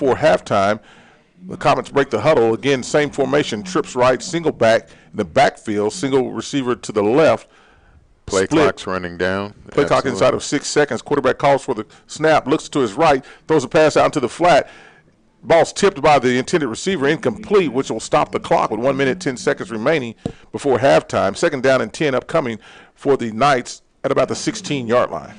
before halftime. The Comets break the huddle. Again, same formation, trips right, single back in the backfield, single receiver to the left. Play clock's running down. Play clock inside of 6 seconds. Quarterback calls for the snap, looks to his right, throws a pass out into the flat. Ball's tipped by the intended receiver, incomplete, which will stop the clock with 1 minute, 10 seconds remaining before halftime. Second down and 10 upcoming for the Knights at about the 16-yard line.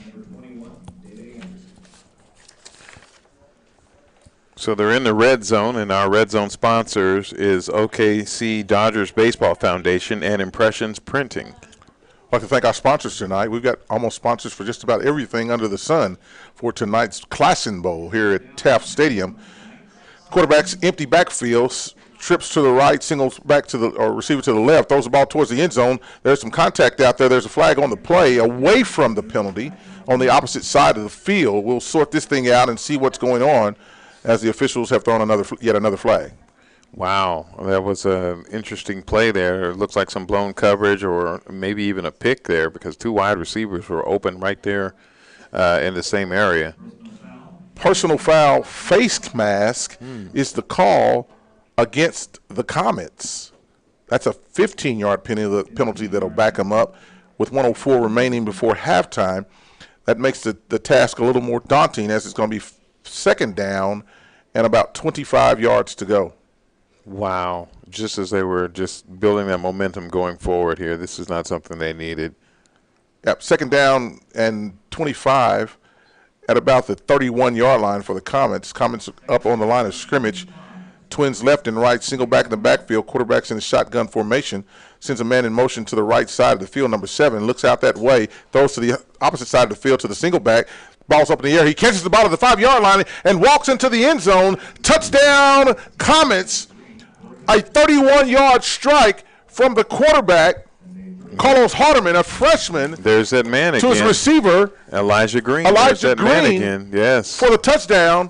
So they're in the red zone, and our red zone sponsors is OKC Dodgers Baseball Foundation and Impressions Printing. I'd like to thank our sponsors tonight. We've got almost sponsors for just about everything under the sun for tonight's Classen Bowl here at Taft Stadium. Quarterback's empty backfield, trips to the right, singles back to the or receiver to the left, throws the ball towards the end zone. There's some contact out there. There's a flag on the play away from the penalty on the opposite side of the field. We'll sort this thing out and see what's going on as the officials have thrown yet another flag. Wow, that was an interesting play there. It looks like some blown coverage or maybe even a pick there because two wide receivers were open right there in the same area. Personal foul face mask is the call against the Comets. That's a 15-yard penalty that'll back them up with 1:04 remaining before halftime. That makes the task a little more daunting as it's going to be second down and about 25 yards to go. Wow, just as they were just building that momentum going forward here, this is not something they needed. Yep, second down and 25 at about the 31-yard line for the Comets. Comets up on the line of scrimmage. Twins left and right, single back in the backfield. Quarterback's in the shotgun formation. Sends a man in motion to the right side of the field, number 7. Looks out that way, throws to the opposite side of the field to the single back. Ball's up in the air. He catches the ball at the 5-yard line and walks into the end zone. Touchdown, Comets. A 31-yard strike from the quarterback, Carlos Hardeman, a freshman. There's that man again. To his receiver, Elijah Green. Elijah Green, man again. Yes. For the touchdown.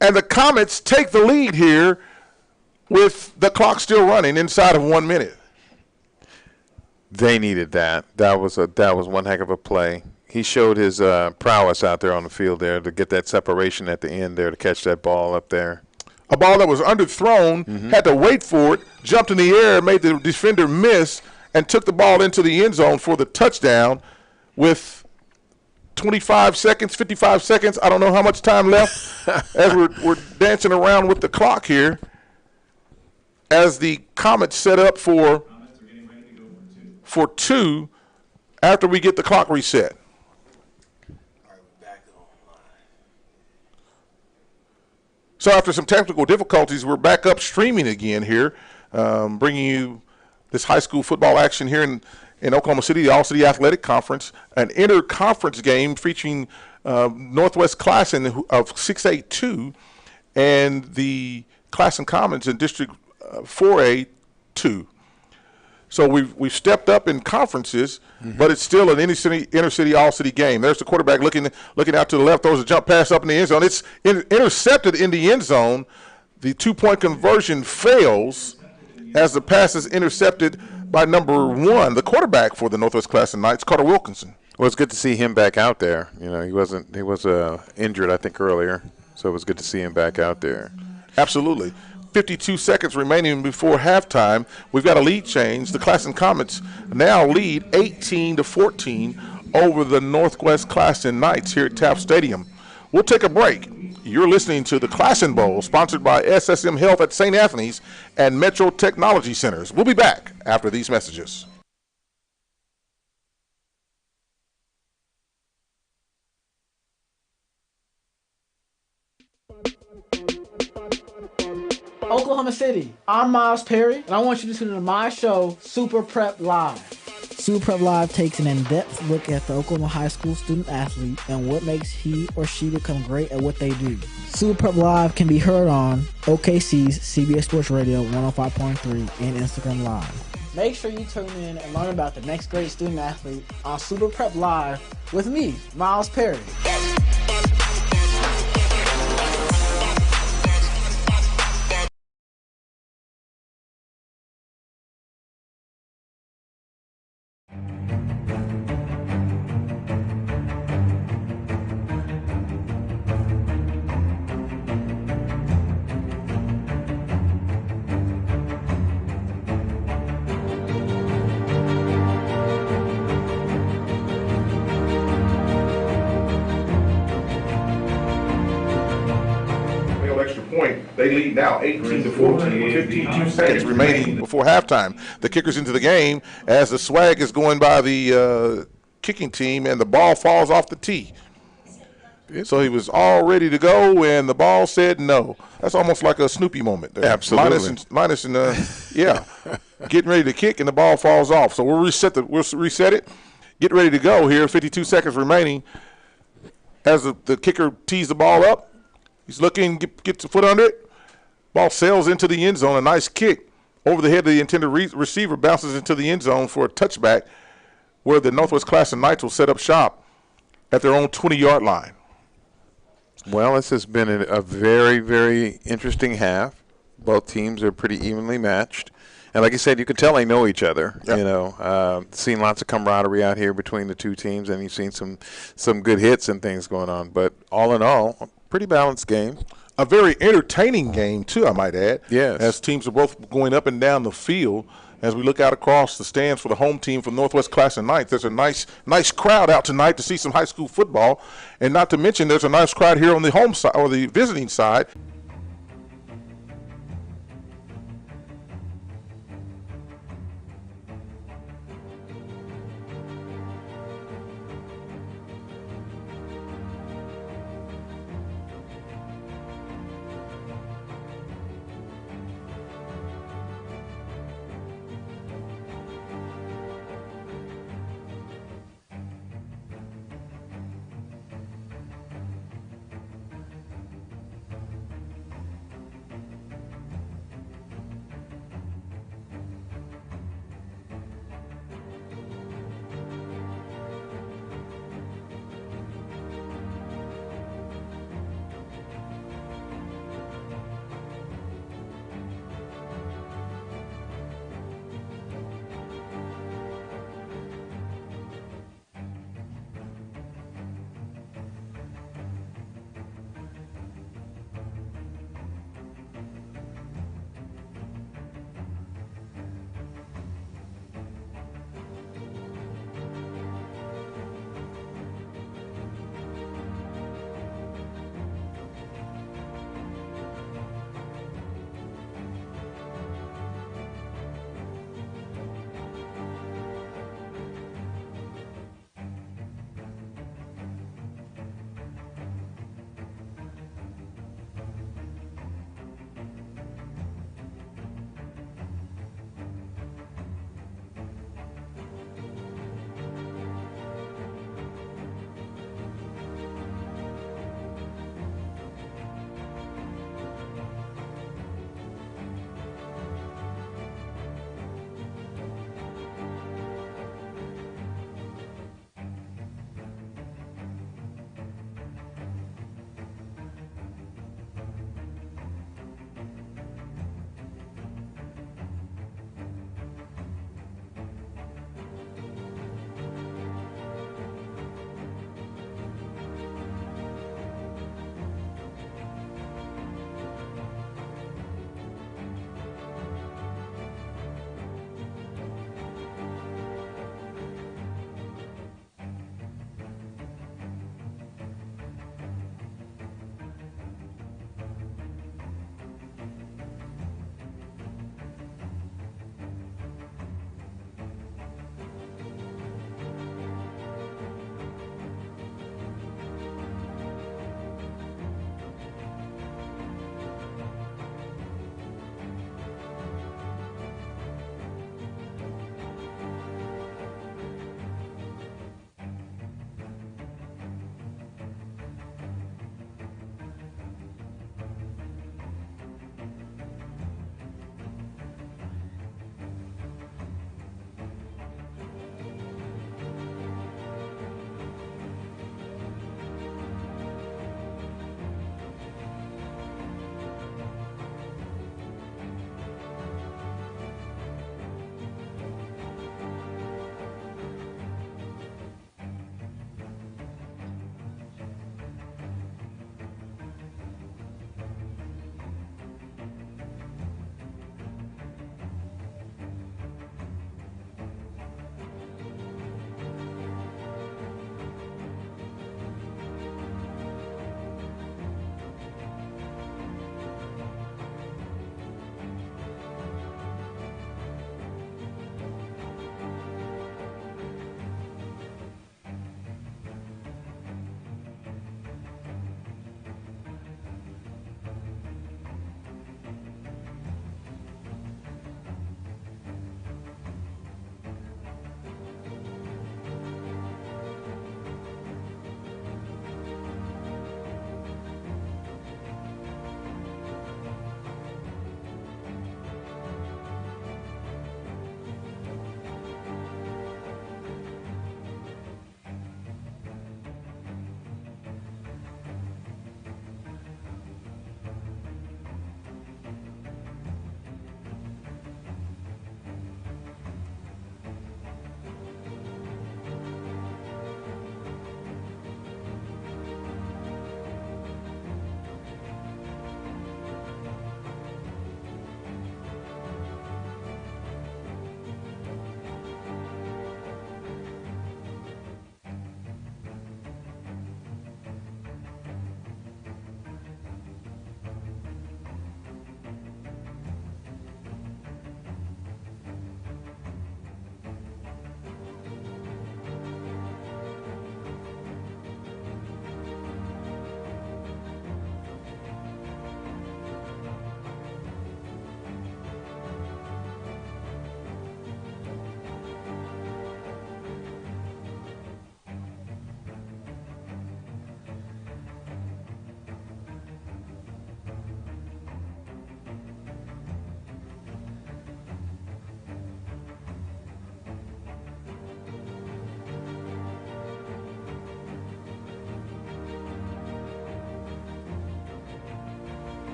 And the Comets take the lead here with the clock still running inside of 1 minute. They needed that. That was one heck of a play. He showed his prowess out there on the field there to get that separation at the end there to catch that ball up there. A ball that was underthrown, had to wait for it, jumped in the air, made the defender miss, and took the ball into the end zone for the touchdown with 25 seconds, 55 seconds. I don't know how much time left as we're dancing around with the clock here as the Comets set up for two after we get the clock reset. So after some technical difficulties, we're back up streaming again here, bringing you this high school football action here in Oklahoma City, the All-City Athletic Conference, an inter-conference game featuring Northwest Classen of 6A2 and the Classen Commons in District 4A2. So we've stepped up in conferences, but it's still an inner-city all-city game. There's the quarterback looking out to the left, throws a jump pass up in the end zone. It's intercepted in the end zone. The two-point conversion fails as the pass is intercepted by number 1, the quarterback for the Northwest Classen Knights, Carter Wilkinson. Well, it's good to see him back out there. You know, he was injured, I think, earlier, so it was good to see him back out there. Absolutely. 52 seconds remaining before halftime. We've got a lead change. The Classen Comets now lead 18-14 over the Northwest Classen Knights here at Taft Stadium. We'll take a break. You're listening to the Classen Bowl, sponsored by SSM Health at St. Anthony's and Metro Technology Centers. We'll be back after these messages. Oklahoma City, I'm Miles Perry, and I want you to tune into my show, Super Prep Live. Super Prep Live takes an in-depth look at the Oklahoma high school student athlete and what makes he or she become great at what they do. Super Prep Live can be heard on OKC's CBS Sports Radio 105.3 and Instagram Live. Make sure you tune in and learn about the next great student athlete on Super Prep Live with me, Miles Perry. extra point. They lead now 18-14 with 52 seconds remaining before halftime. The kicker's into the game as the swag is going by the kicking team, and the ball falls off the tee. So he was all ready to go, and the ball said no. That's almost like a Snoopy moment there. Absolutely. Yeah, getting ready to kick, and the ball falls off. So we'll reset it. Get ready to go here. 52 seconds remaining. As the kicker tees the ball up, he's looking, gets a foot under it. Ball sails into the end zone. A nice kick over the head of the intended receiver, bounces into the end zone for a touchback, where the Northwest Classic Knights will set up shop at their own 20-yard line. Well, this has been a very, very interesting half. Both teams are pretty evenly matched. And like you said, you can tell they know each other. Yep. You know, seen lots of camaraderie out here between the two teams, and you've seen some good hits and things going on. But all in all, a pretty balanced game. A very entertaining game, too, I might add. Yes. As teams are both going up and down the field. As we look out across the stands for the home team from Northwest Classic Knights, there's a nice crowd out tonight to see some high school football. And not to mention, there's a nice crowd here on the home side or the visiting side.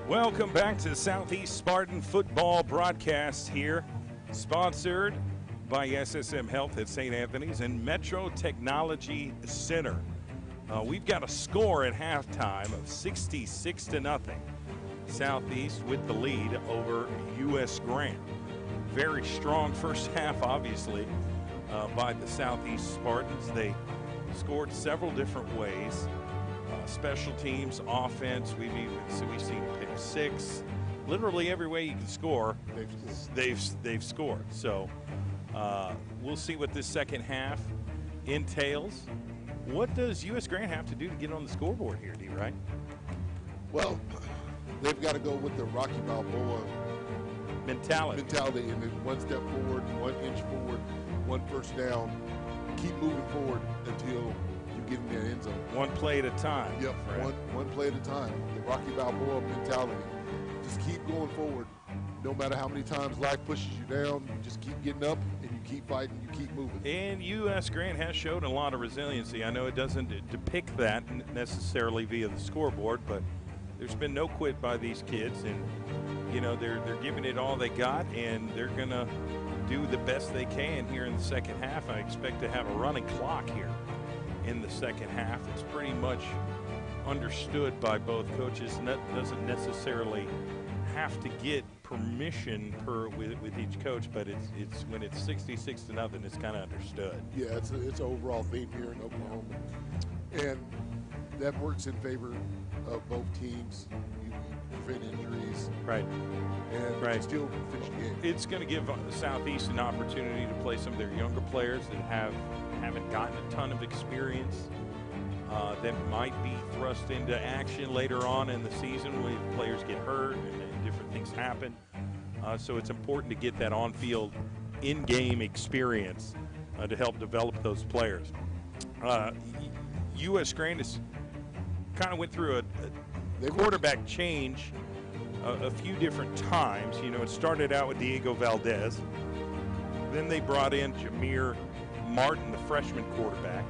Welcome back to the Southeast Spartan football broadcast here, sponsored by SSM Health at St. Anthony's and Metro Technology Center. We've got a score at halftime of 66-0. Southeast with the lead over U.S. Grant. Very strong first half, obviously, by the Southeast Spartans. They scored several different ways. Special teams, offense, we've seen pick six. Literally every way you can score, they've scored. So we'll see what this second half entails. What does U.S. Grant have to do to get on the scoreboard here, D. Wright? Well, they've got to go with the Rocky Balboa mentality, and then one step forward, 1 inch forward, one first down. Keep moving forward until you get in that end zone. One play at a time. Yep, one play at a time. The Rocky Balboa mentality. Just keep going forward. No matter how many times life pushes you down, you just keep getting up and you keep fighting, you keep moving. And U.S. Grant has showed a lot of resiliency. I know it doesn't depict that necessarily via the scoreboard, but there's been no quit by these kids, and you know they're giving it all they got, and they're gonna do the best they can here in the second half. I expect to have a running clock here in the second half. It's pretty much understood by both coaches, and that doesn't necessarily have to get permission with each coach, but it's when it's 66-0, it's kind of understood. Yeah, it's an overall theme here in Oklahoma, and that works in favor of both teams. You prevent injuries, right, and still finish the game. It's going to give the Southeast an opportunity to play some of their younger players that haven't gotten a ton of experience, that might be thrust into action later on in the season when players get hurt and different things happen. So it's important to get that on-field, in-game experience to help develop those players. U.S. Grant has kind of went through a quarterback change a few different times. You know, it started out with Diego Valdez. Then they brought in Jameer Martin, the freshman quarterback.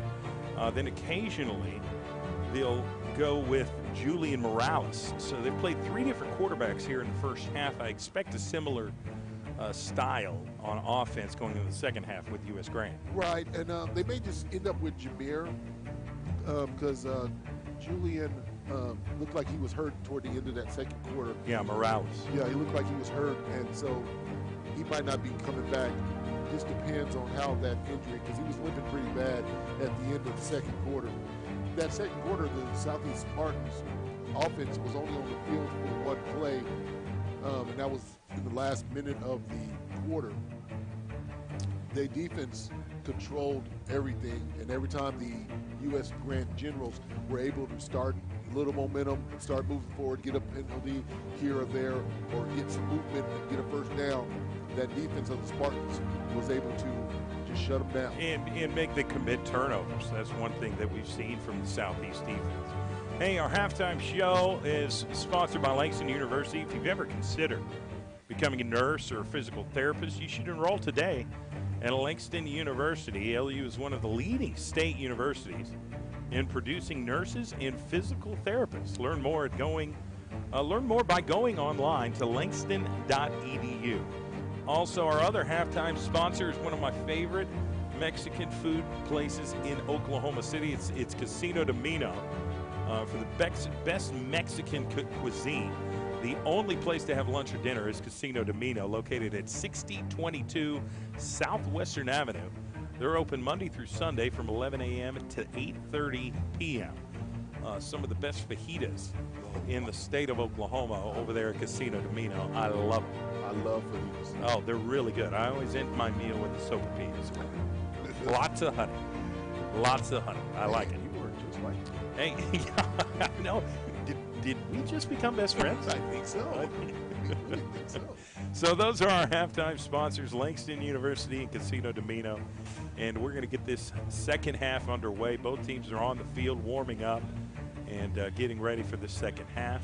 Then occasionally they'll go with Julian Morales. So they've played three different quarterbacks here in the first half. I expect a similar style on offense going into the second half with U.S. Grant. Right, and they may just end up with Jameer because Julian looked like he was hurt toward the end of that second quarter. Yeah, Morales. Yeah, he looked like he was hurt, and so he might not be coming back. Just depends on how that injury, because he was limping pretty bad at the end of the second quarter. That second quarter, the Southeast Spartans offense was only on the field for one play, and that was in the last minute of the quarter. Their defense controlled everything, and every time the U.S. Grant Generals were able to start a little momentum and start moving forward, get a penalty here or there, or get some movement and get a first down, that defense of the Spartans was able to just shut them down. And make the commit turnovers. That's one thing that we've seen from the Southeast defense. Hey, our halftime show is sponsored by Langston University. If you've ever considered becoming a nurse or a physical therapist, you should enroll today at Langston University. LU is one of the leading state universities in producing nurses and physical therapists. Learn more by going online to langston.edu. Also, our other halftime sponsor is one of my favorite Mexican food places in Oklahoma City. It's Casino Domino for the best Mexican cuisine. The only place to have lunch or dinner is Casino Domino, located at 6022 Southwestern Avenue. They're open Monday through Sunday from 11 a.m. to 8:30 p.m. Some of the best fajitas in the state of Oklahoma over there at Casino Domino. I love them. I love fajitas. Oh, they're really good. I always end my meal with the sopapillas. Lots of honey. Lots of honey. I like it. You were just like Hey, I know. Did we just become best friends? I think so. I think so. So those are our halftime sponsors, Langston University and Casino Domino. And we're going to get this second half underway. Both teams are on the field warming up and getting ready for the second half.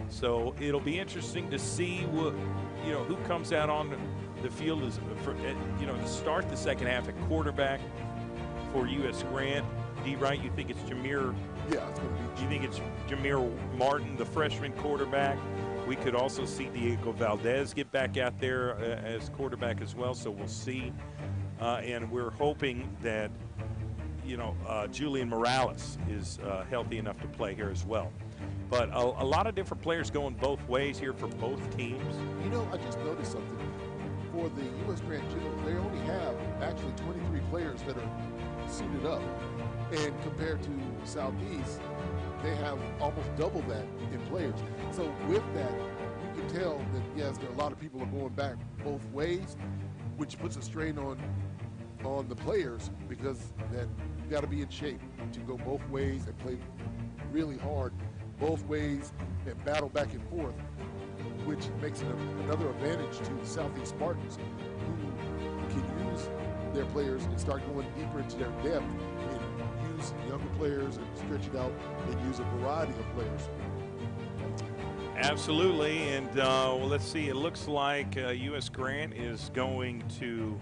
So it'll be interesting to see who comes out on the field to start the second half at quarterback for U.S. Grant. D. Wright, you think it's Jameer? Yeah, it's going to be. You think it's Jameer Martin, the freshman quarterback, We could also see Diego Valdez get back out there as quarterback as well, so we'll see. And we're hoping that, Julian Morales is healthy enough to play here as well. But a lot of different players going both ways here for both teams. I just noticed something. For the U.S. Grant General, they only have actually 23 players that are suited up. And compared to Southeast, they have almost double that in players. So with that, you can tell that, yes, there are a lot of people are going back both ways, which puts a strain on the players because that you got to be in shape to go both ways and play really hard both ways and battle back and forth, which makes it another advantage to the Southeast Spartans, who can use their players and start going deeper into their depth and use younger players and stretch it out and use a variety of players. Absolutely, and let's see. It looks like U.S. Grant is going to.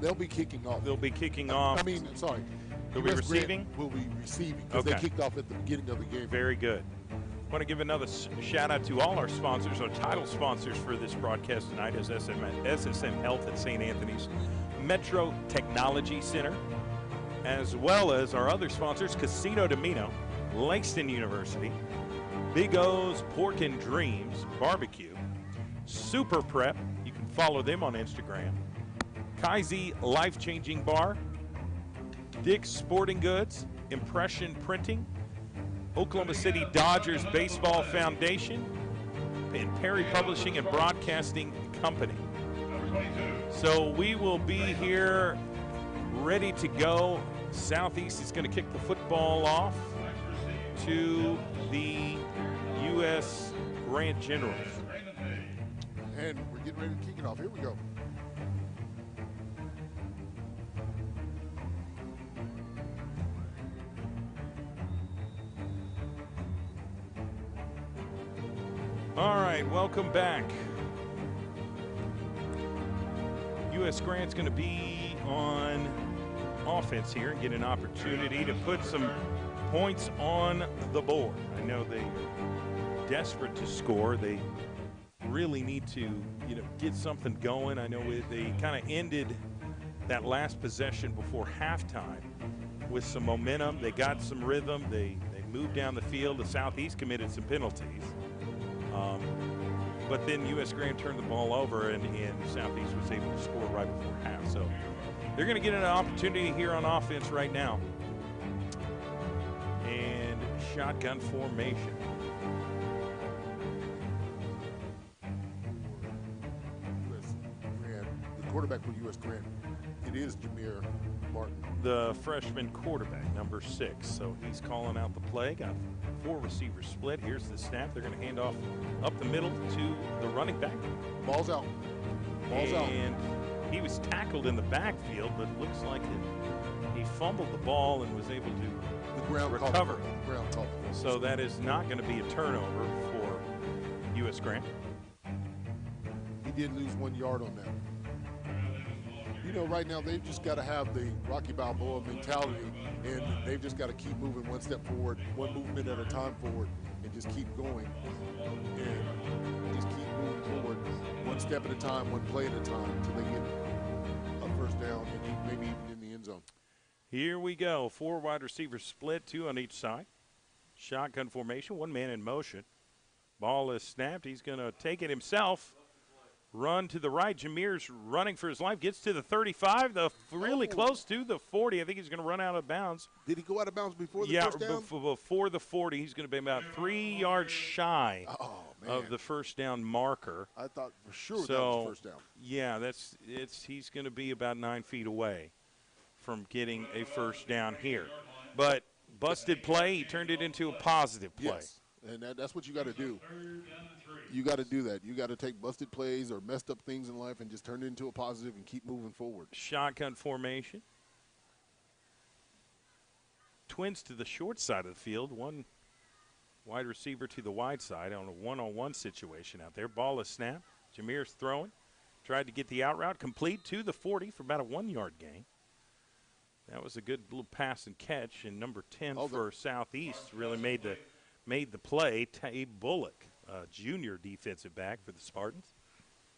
They'll be kicking off. They'll be kicking off. Sorry. They'll be receiving? Will be receiving because they kicked off at the beginning of the game. Very good. I want to give another shout out to all our sponsors, our title sponsors for this broadcast tonight is SSM Health at St. Anthony's, Metro Technology Center, as well as our other sponsors, Casino Domino, Langston University, Big O's Pork and Dreams Barbecue, Super Prep, you can follow them on Instagram, Kaiser Life Changing Bar, Dick's Sporting Goods, Impression Printing, Oklahoma City Dodgers Baseball Foundation, and Perry Publishing and Broadcasting Company. So we will be here ready to go. Southeast is going to kick the football off to the U.S. Grant Generals. And we're getting ready to kick it off. Here we go. All right, welcome back. U.S. Grant's going to be on offense here and get an opportunity to put some points on the board. I know they're desperate to score. They really need to, get something going. I know they kind of ended that last possession before halftime with some momentum. They got some rhythm. They moved down the field. The Southeast committed some penalties. But then U.S. Grant turned the ball over, and Southeast was able to score right before half. So they're going to get an opportunity here on offense right now. And shotgun formation. U.S. Grant, the quarterback for U.S. Grant, it is Jameer Martin. The freshman quarterback, number 6. So he's calling out the play. Got 4 receivers split. Here's the snap. They're going to hand off up the middle to the running back. Ball's out. Ball's out. And he was tackled in the backfield, but it looks like he fumbled the ball and was able to recover. So that is not going to be a turnover for U.S. Grant. He did lose 1 yard on that. Right now they've just got to have the Rocky Balboa mentality, and they've just got to keep moving one step forward, one movement at a time forward, and just keep going. And just keep moving forward one step at a time, one play at a time, until they get a first down and maybe even in the end zone. Here we go. 4 wide receivers split, 2 on each side. Shotgun formation, 1 man in motion. Ball is snapped. He's going to take it himself. Run to the right. Jameer's running for his life. Gets to the 35, really close to the 40. I think he's going to run out of bounds. Did he go out of bounds before the first down? Yeah, before the 40. He's going to be about 3 yards shy of the first down marker. I thought for sure that was first down. Yeah, he's going to be about 9 feet away from getting a first down here. But busted play, he turned it into a positive play. Yes, and that's what you got to do. You got to do that. You got to take busted plays or messed up things in life and just turn it into a positive and keep moving forward. Shotgun formation. Twins to the short side of the field. 1 wide receiver to the wide side on a one-on-one situation out there. Ball is snapped. Jameer's throwing. Tried to get the out route complete to the 40 for about a 1-yard gain. That was a good little pass and catch, and number 10 for Southeast really made made the play. Tay Bullock, junior defensive back for the Spartans.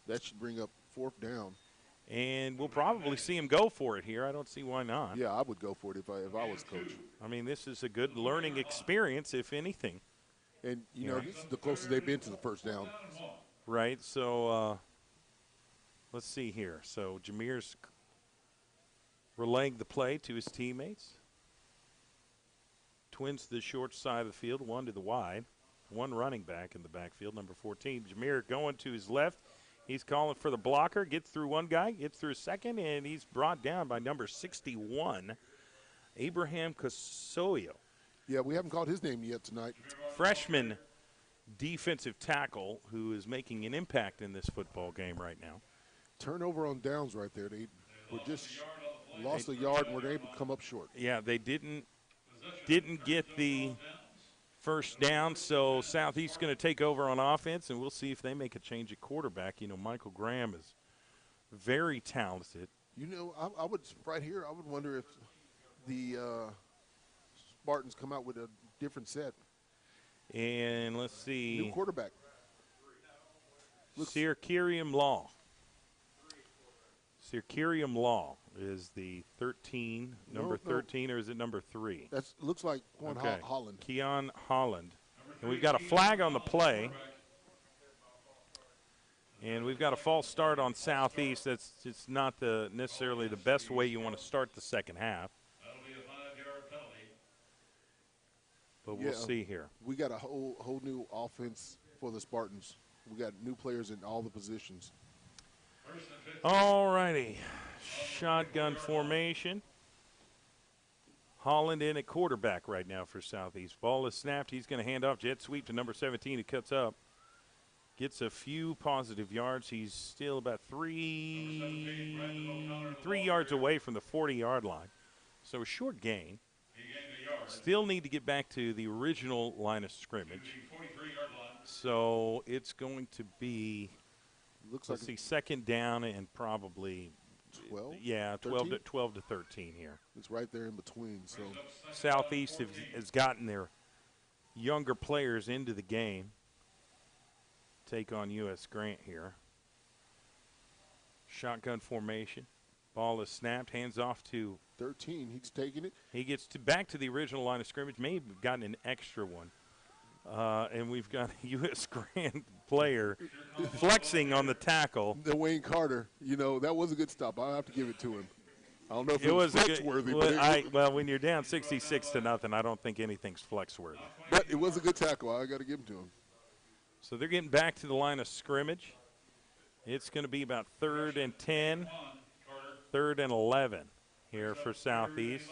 That should bring up 4th down. And we'll probably see him go for it here. I don't see why not. Yeah, I would go for it if I was coach. I mean, this is a good learning experience, if anything. And, you know, this is the closest they've been to the 1st down. Right, so let's see here. So Jameer's relaying the play to his teammates. Twins to the short side of the field, one to the wide. One running back in the backfield, number 14. Jameer going to his left. He's calling for the blocker, gets through one guy, gets through a second, and he's brought down by number 61, Abraham Casoyo. Yeah, we haven't called his name yet tonight. Freshman defensive tackle who is making an impact in this football game right now. Turnover on downs right there. They were just lost a yard and were able to come up short. Yeah, they didn't get the first down, so Southeast's going to take over on offense, and we'll see if they make a change at quarterback. You know, Michael Graham is very talented. You know, I would right here. I would wonder if the Spartans come out with a different set. And let's see. New quarterback. Sir Kiriam Law. Sir Kiriam Law is the 13, number 13, or is it number 3? That looks like Quan Okay. Holland. Keon Holland. And we've got a flag on the play. And we've got a false start on Southeast. It's not necessarily the best way you want to start the second half. But we'll see here. We got a whole new offense for the Spartans. We got new players in all the positions. All righty. Shotgun formation. Holland in at quarterback right now for Southeast. Ball is snapped. He's going to hand off. Jet sweep to number 17. He cuts up. Gets a few positive yards. He's still about three yards away from the 40-yard line. So a short gain. Still need to get back to the original line of scrimmage. So it's going to be, Looks let's like see, second down and probably 12. Yeah, 12 to 13 here. It's right there in between. So Southeast has gotten their younger players into the game. Take on U.S. Grant here. Shotgun formation. Ball is snapped. Hands off to 13. He's taking it. He gets back to the original line of scrimmage. May have gotten an extra one. And we've got a U.S. Grant player flexing on the tackle. The Wayne Carter, you know, that was a good stop. I'll have to give it to him. I don't know if it was flex-worthy. Well, when you're down 66-0, I don't think anything's flex-worthy. But it was a good tackle. I got to give it to him. So they're getting back to the line of scrimmage. It's going to be about 3rd and 10, 3rd and 11 here for Southeast.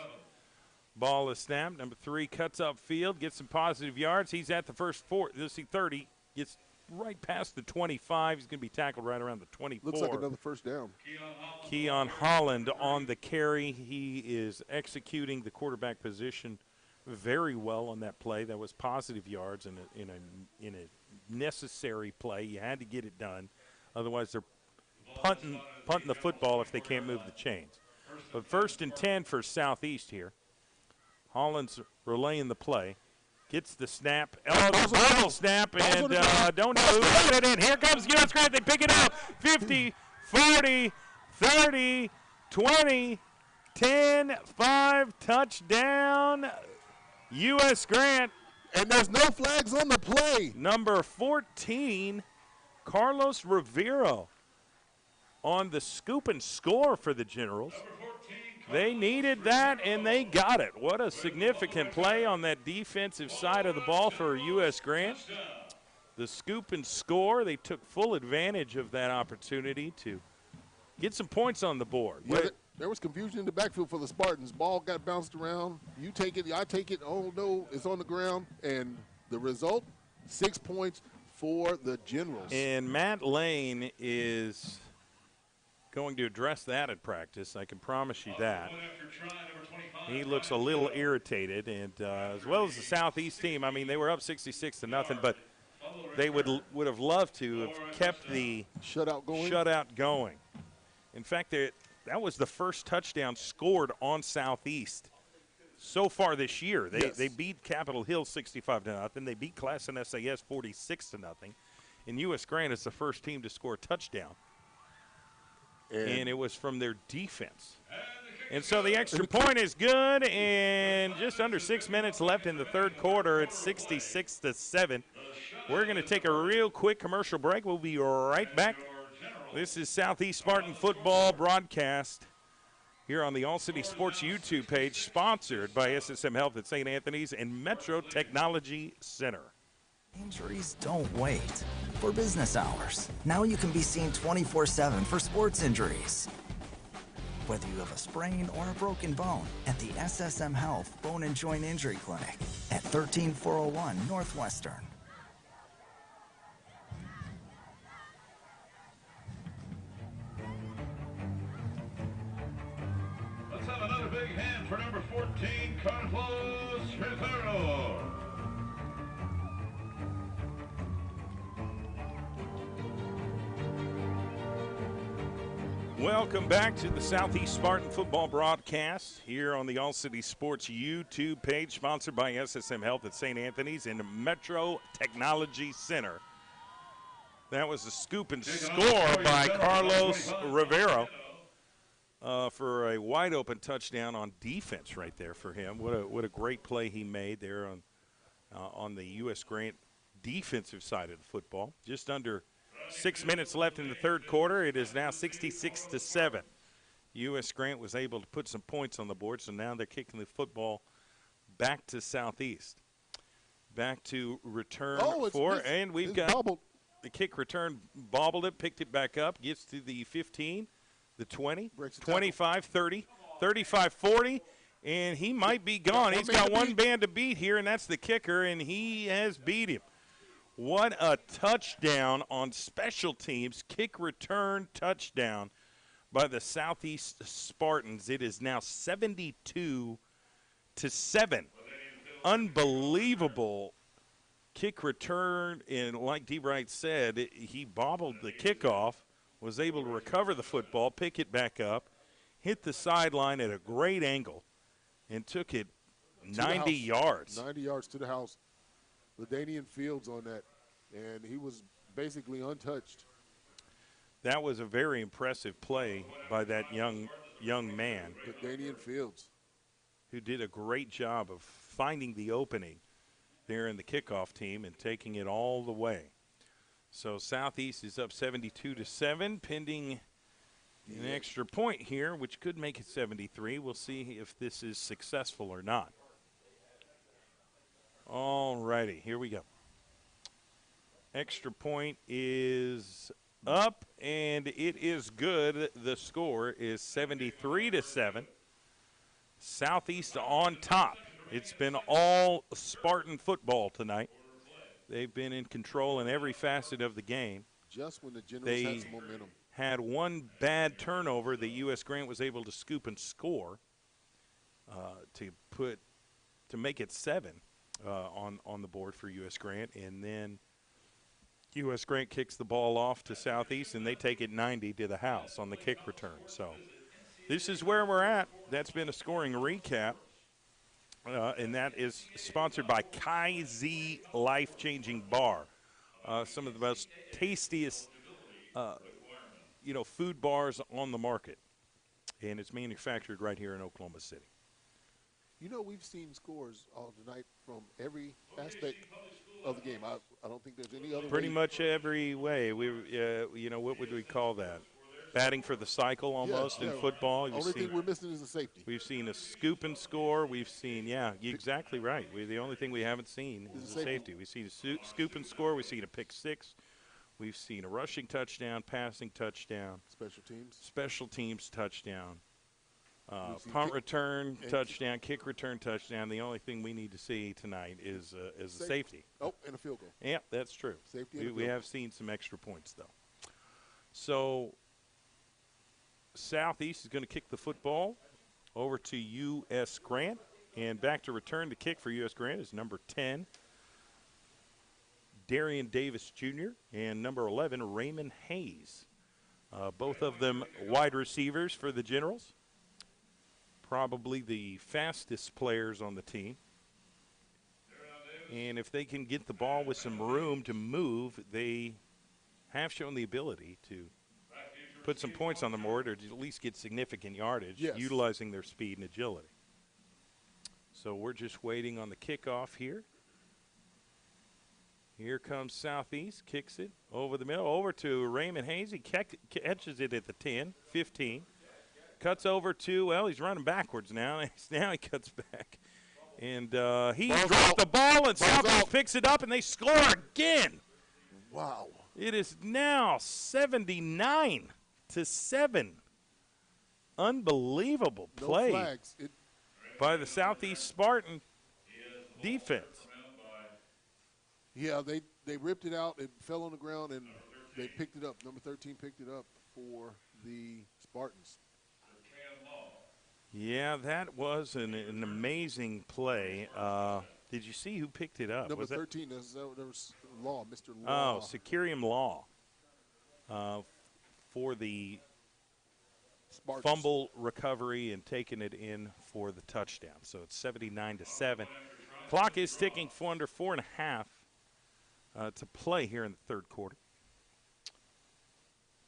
Ball is snapped. Number 3 cuts up field, gets some positive yards. He's at the first 30, gets right past the 25. He's going to be tackled right around the 24. Looks like another first down. Keon Holland on the carry. He is executing the quarterback position very well on that play. That was positive yards in a necessary play. You had to get it done. Otherwise, they're punting the football if they can't move the chains. But 1st and 10 for Southeast here. Holland's relaying the play. Gets the snap. Double snap, and don't know who got it in. Here comes U.S. Grant. They pick it up. 50, 40, 30, 20, 10, 5, touchdown. U.S. Grant. And there's no flags on the play. Number 14, Carlos Rivero on the scoop and score for the Generals. They needed that, and they got it. What a significant play on that defensive side of the ball for U.S. Grant. The scoop and score, they took full advantage of that opportunity to get some points on the board. Yeah, there was confusion in the backfield for the Spartans. Ball got bounced around. You take it, I take it. Oh, no, it's on the ground. And the result, 6 points for the Generals. And Matt Lane is going to address that at practice. I can promise you that. He looks a little irritated, and as well as the Southeast team. I mean, they were up 66-0, but they would have loved to have kept the shutout going. In fact, that was the first touchdown scored on Southeast so far this year. Yes. They beat Capitol Hill 65-0. They beat Classen SAS 46-0. And U.S. Grant is the first team to score a touchdown. And it was from their defense. And so the extra point is good, and just under 6 minutes left in the third quarter. It's 66-7. We're going to take a real quick commercial break. We'll be right back. This is Southeast Spartan football broadcast here on the All City Sports YouTube page, sponsored by SSM Health at St. Anthony's and Metro Technology Center. Injuries don't wait for business hours. Now you can be seen 24/7 for sports injuries. Whether you have a sprain or a broken bone, at the SSM Health Bone and Joint Injury Clinic at 13401 Northwestern. Let's have another big hand for number 14, Carlos Rivero. Welcome back to the Southeast Spartan football broadcast here on the All City Sports YouTube page, sponsored by SSM Health at St. Anthony's and Metro Technology Center. That was a scoop and score by Carlos Rivero for a wide open touchdown on defense right there for him. What a great play he made there on the U.S. Grant defensive side of the football. Just under 6 minutes left in the third quarter. It is now 66-7. U.S. Grant was able to put some points on the board, so now they're kicking the football back to Southeast. Back to return and we've got bobbled. The kick return, bobbled it, picked it back up, gets to the 15, the 20, 25, 30, 35, 40, and he might be gone. He's got one man to beat here, and that's the kicker, and he has beat him. What a touchdown on special teams, kick return touchdown by the Southeast Spartans. It is now 72-7. Unbelievable kick return, and like D. Bright said, he bobbled the kickoff, was able to recover the football, pick it back up, hit the sideline at a great angle, and took it 90 yards. 90 yards to the house. LaDainian Fields on that, and he was basically untouched. That was a very impressive play by that young man. LaDainian Fields, who did a great job of finding the opening there in the kickoff team and taking it all the way. So Southeast is up 72-7, pending an extra point here, which could make it 73. We'll see if this is successful or not. All righty, here we go. Extra point is up, and it is good. The score is 73-7. Southeast on top. It's been all Spartan football tonight. They've been in control in every facet of the game. Just when the Generals had some momentum. Had one bad turnover that U.S. Grant was able to scoop and score to make it 7 on the board for U.S. Grant, and then U.S. Grant kicks the ball off to Southeast, and they take it 90 to the house on the kick return. So this is where we're at. That's been a scoring recap, and that is sponsored by Kai Z Life-Changing Bar. Some of the most tastiest, food bars on the market, and it's manufactured right here in Oklahoma City. We've seen scores all tonight from every aspect of the game. I don't think there's any other Pretty much every way. What would we call that? Batting for the cycle almost in football. The only thing we're missing is a safety. We've seen a scoop and score. We've seen, you're exactly right. The only thing we haven't seen is a safety. We've seen a scoop and score. We've seen a pick six. We've seen a rushing touchdown, passing touchdown. Special teams touchdown. Punt return touchdown, kick return touchdown. The only thing we need to see tonight is a safety. Oh, and a field goal. Yeah, that's true. Safety. We have seen some extra points though. So Southeast is going to kick the football over to U.S. Grant, and back to return to kick for U.S. Grant is number 10, Darian Davis Jr., and number 11, Raymond Hayes. Both of them wide receivers for the Generals. probably the fastest players on the team. And if they can get the ball with some room to move, they have shown the ability to put some points on the board or to at least get significant yardage, Yes. utilizing their speed and agility. So we're just waiting on the kickoff here. Here comes Southeast, kicks it over the middle, over to Raymond Hayes. He catches it at the 10, 15. Cuts over to, well, he's running backwards now. Now he cuts back. And he dropped the ball, and Southeast picks it up, and they score again. Wow. It is now 79-7. Unbelievable No play flags. by the Southeast Spartan defense. Yeah, they ripped it out. It fell on the ground, and they picked it up. Number 13 picked it up for the Spartans. Yeah, that was an amazing play. Did you see who picked it up? Number Was that 13, there was Law, Mr. Law. Oh, Securium Law for the Spartans. fumble recovery and taking it in for the touchdown. So it's 79-7. Clock is ticking for under 4.5 to play here in the third quarter.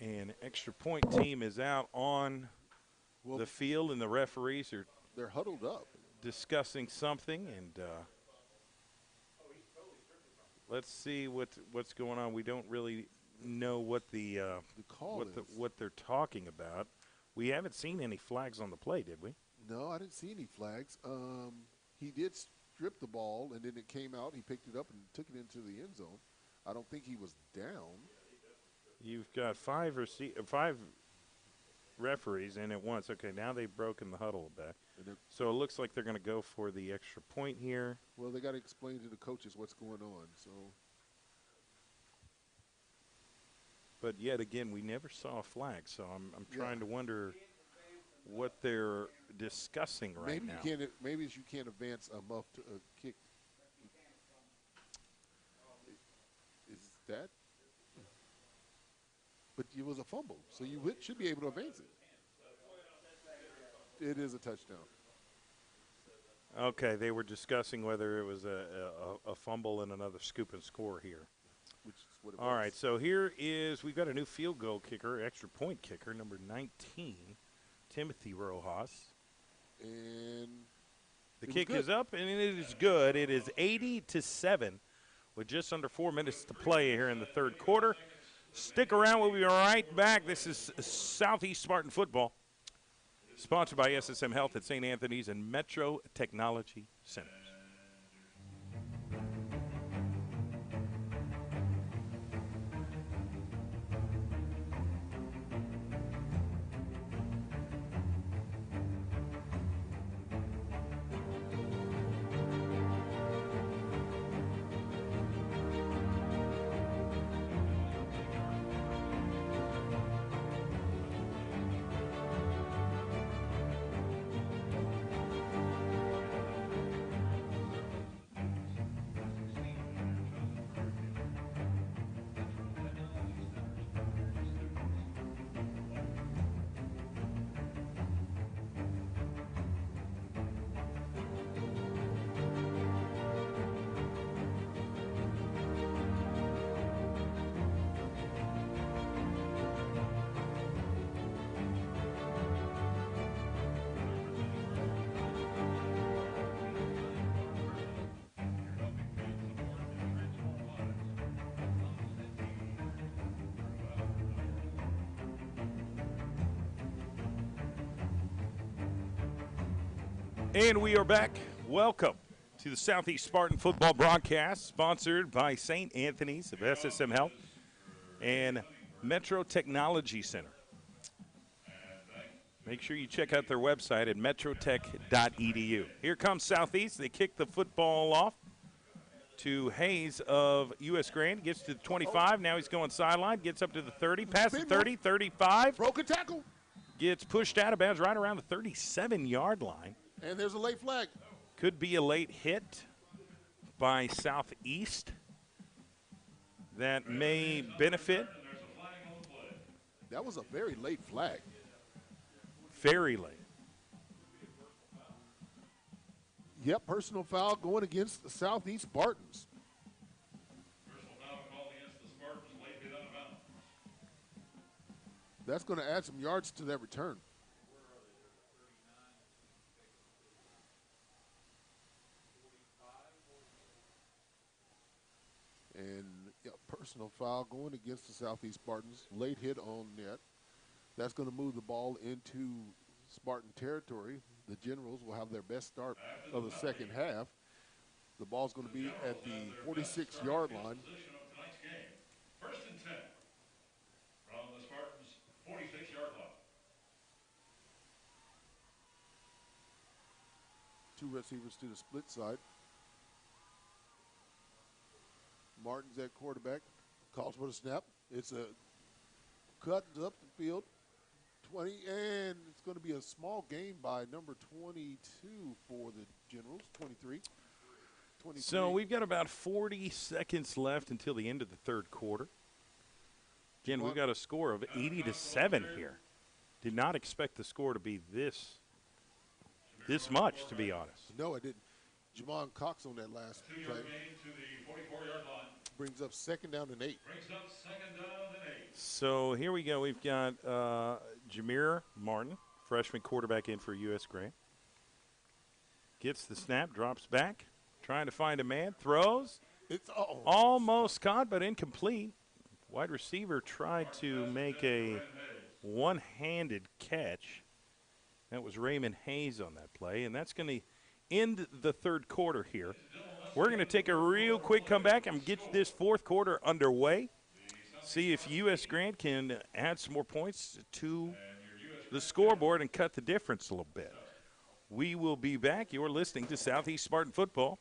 And extra point team is out on the field, and the referees are They're huddled up. discussing something, and let's see what's going on. We don't really know what the call is. what they're talking about. We haven't seen any flags on the play, did we? No, I didn't see any flags. He did strip the ball, and then it came out. He picked it up and took it into the end zone. I don't think he was down. You've got five referees in at once. Okay, now they've broken the huddle back. So it looks like they're going to go for the extra point here. Well, they got to explain to the coaches what's going on. So, but yet again, we never saw a flag. So I'm trying to wonder what they're discussing right now. Maybe you can't advance a muffed kick. Is that? But it was a fumble, so you should be able to advance it. It is a touchdown. Okay, they were discussing whether it was a fumble and another scoop and score here. Which is what it All was. right, so we've got a new field goal kicker, extra point kicker, number 19, Timothy Rojas. And the kick is up, and it is good. It is 80-7 with just under 4 minutes to play here in the third quarter. Stick around. We'll be right back. This is Southeast Spartan Football, sponsored by SSM Health at St. Anthony's and Metro Technology Centers. And we are back. Welcome to the Southeast Spartan Football broadcast, sponsored by St. Anthony's of SSM Health and Metro Technology Center. Make sure you check out their website at metrotech.edu. Here comes Southeast. They kick the football off to Hayes of U.S. Grand. Gets to the 25. Now he's going sideline. Gets up to the 30. Past the 30, 35. Broken tackle. Gets pushed out of bounds right around the 37-yard line. And there's a late flag. Could be a late hit by Southeast that may benefit. That was a very late flag. Very late. Yep, personal foul going against the Southeast Spartans. Personal foul called against the Spartans, late hit out of bounds. That's going to add some yards to that return. And personal foul going against the Southeast Spartans. Late hit on net. That's going to move the ball into Spartan territory. The Generals will have their best start of the second half. The ball's going to be at the 46-yard line. Position of tonight's game. First and 10 from the Spartans' 46-yard line. Two receivers to the split side. Martin's at quarterback. Calls for the snap. It's a cut up the field. 20, and it's going to be a small gain by number 22 for the Generals, 23. So we've got about 40 seconds left until the end of the third quarter. Again, we've got a score of 80-7 here. Did not expect the score to be this much, to be honest. No, I didn't. Jamon Cox on that last 2-yard play gain to the 44-yard line. brings up second down and 8. Brings up second down and 8. So here we go. We've got Jameer Martin, freshman quarterback in for U.S. Grant. Gets the snap, drops back, trying to find a man, throws. It's almost caught, but incomplete. Wide receiver tried to make a one-handed catch. That was Raymond Hayes on that play, and that's going to end the third quarter here. We're going to take a real quick comeback and get this fourth quarter underway. See if U.S. Grant can add some more points to the scoreboard and cut the difference a little bit. We will be back. You're listening to Southeast Spartan Football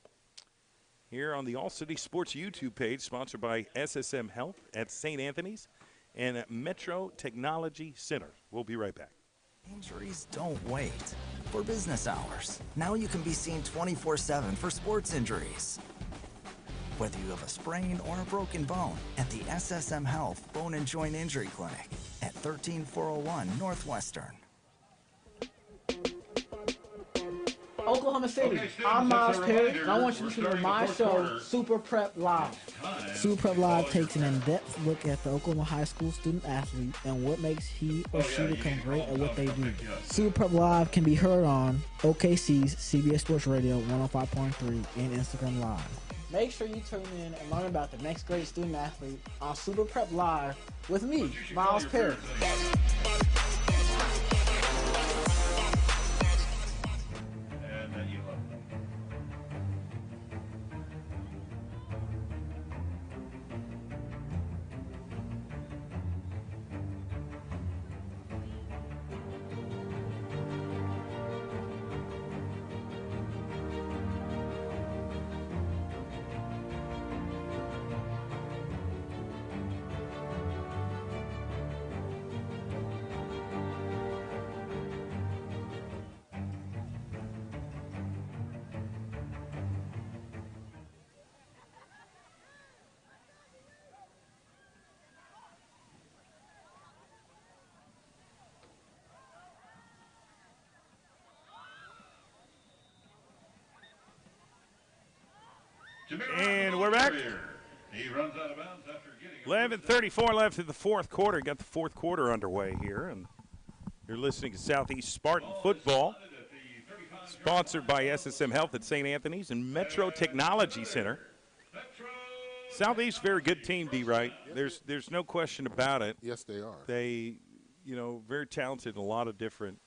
here on the All City Sports YouTube page, sponsored by SSM Health at St. Anthony's and Metro Technology Center. We'll be right back. Injuries don't wait. For business hours, now you can be seen 24/7 for sports injuries. Whether you have a sprain or a broken bone, at the SSM Health Bone and Joint Injury Clinic at 13401 Northwestern. Oklahoma City, I'm Miles Perry, and I want you to listen to my show, Super Prep Live. Super Prep Live takes an in-depth look at the Oklahoma high school student athlete and what makes he or she become great at what they do. Super Prep Live can be heard on OKC's CBS Sports Radio 105.3 and Instagram Live. Make sure you tune in and learn about the next great student athlete on Super Prep Live with me, Miles Perry. And we're back. He runs out of bounds after getting 11:34 left in the fourth quarter. Got the fourth quarter underway here, and you're listening to Southeast Spartan Football, sponsored by SSM Health at St. Anthony's and Metro Technology Center. Southeast, very good team, D-Wright. There's no question about it. Yes, they are. They, very talented in a lot of different